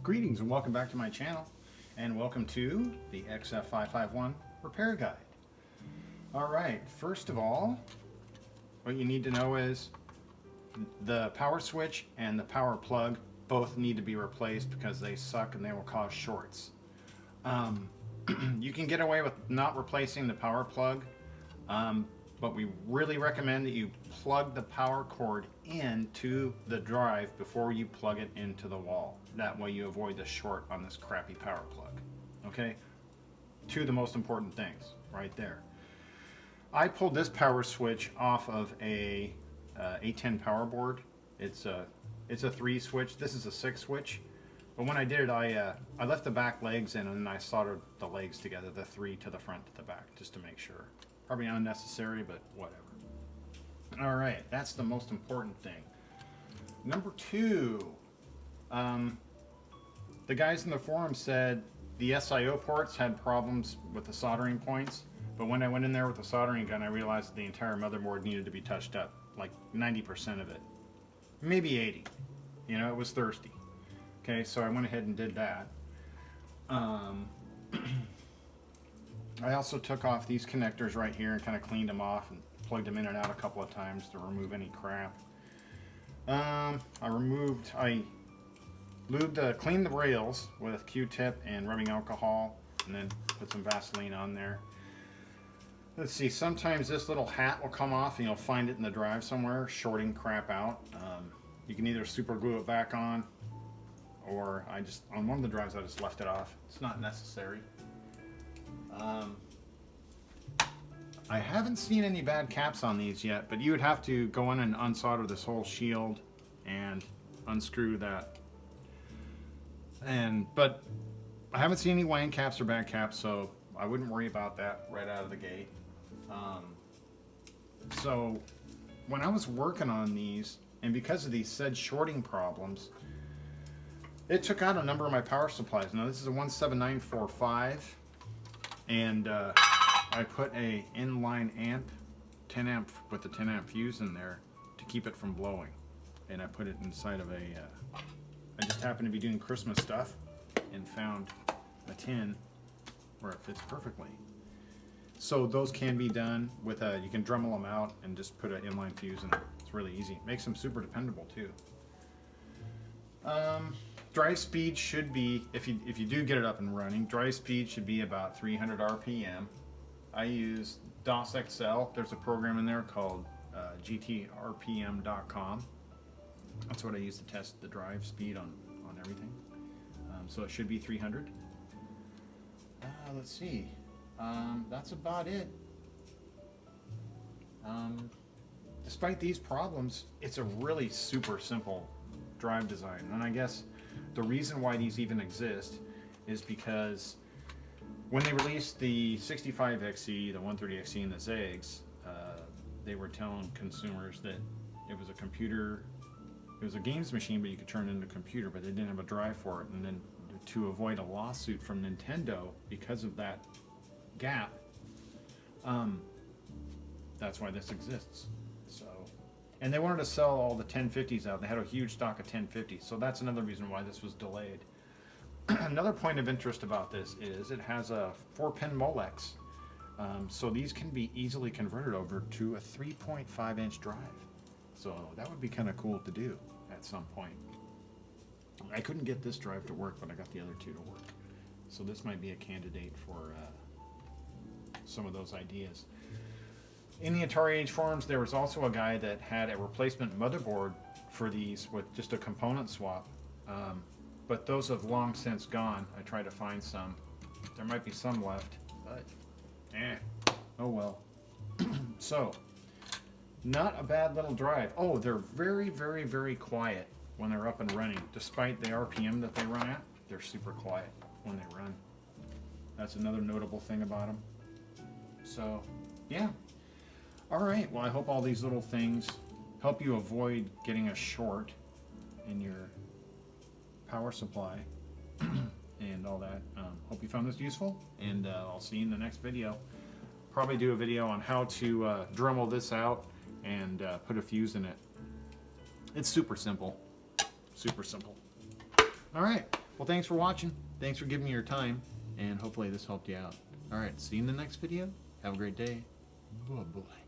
Greetings and welcome back to my channel, and welcome to the XF551 repair guide. Alright, first of all, what you need to know is the power switch and the power plug both need to be replaced because they suck and they will cause shorts. You can get away with not replacing the power plug, but we really recommend that you plug the power cord into the drive before you plug it into the wall. That way you avoid the short on this crappy power plug. Okay? Two of the most important things right there. I pulled this power switch off of a 810 power board. It's a 3 switch. This is a 6 switch. But when I did it, I left the back legs in and I soldered the legs together, the 3 to the front to the back, just to make sure. Probably unnecessary, but whatever. All right, that's the most important thing. Number 2, the guys in the forum said the SIO ports had problems with the soldering points, but when I went in there with the soldering gun, I realized that the entire motherboard needed to be touched up, like 90% of it, maybe 80. You know, it was thirsty. Okay, so I went ahead and did that. I also took off these connectors right here and kind of cleaned them off and plugged them in and out a couple of times to remove any crap. I cleaned the rails with Q-tip and rubbing alcohol, and then put some Vaseline on there. Let's see, sometimes this little hat will come off and you'll find it in the drive somewhere, shorting crap out. You can either super glue it back on, or on one of the drives I just left it off. It's not necessary. I haven't seen any bad caps on these yet, but you would have to go in and unsolder this whole shield and unscrew that. But I haven't seen any wang caps or bad caps, so I wouldn't worry about that right out of the gate. So when I was working on these, and because of these said shorting problems, it took out a number of my power supplies. Now this is a 17945, and I put a inline amp, 10 amp with the 10 amp fuse in there to keep it from blowing. And I put it inside of I just happened to be doing Christmas stuff and found a tin where it fits perfectly. So those can be done with you can Dremel them out and just put an inline fuse in it. It's really easy. Makes them super dependable too. Drive speed should be, if you do get it up and running, drive speed should be about 300 RPM. I use DOS XL. There's a program in there called GTRPM.com. That's what I use to test the drive speed on everything. So it should be 300. Let's see. That's about it. Despite these problems, it's a really super simple drive design. And I guess the reason why these even exist is because when they released the 65XE, the 130XE, and the ZEGs, they were telling consumers that it was a computer, it was a games machine, but you could turn it into a computer, but they didn't have a drive for it. And then to avoid a lawsuit from Nintendo because of that gap, that's why this exists. So, and they wanted to sell all the 1050s out. They had a huge stock of 1050s, so that's another reason why this was delayed. Another point of interest about this is it has a 4-pin Molex, so these can be easily converted over to a 3.5-inch drive. So that would be kind of cool to do at some point. I couldn't get this drive to work, but I got the other two to work. So this might be a candidate for some of those ideas. In the Atari Age forums, there was also a guy that had a replacement motherboard for these with just a component swap. But those have long since gone. I tried to find some. There might be some left, but oh well. So, not a bad little drive. Oh, they're very, very, very quiet when they're up and running. Despite the RPM that they run at, they're super quiet when they run. That's another notable thing about them. So, yeah. Alright, well I hope all these little things help you avoid getting a short in your power supply and all that. Hope you found this useful, and I'll see you in the next video. Probably do a video on how to Dremel this out and put a fuse in it. It's super simple. Super simple. All right. Well, thanks for watching. Thanks for giving me your time, and hopefully this helped you out. All right, see you in the next video. Have a great day. Bye-bye.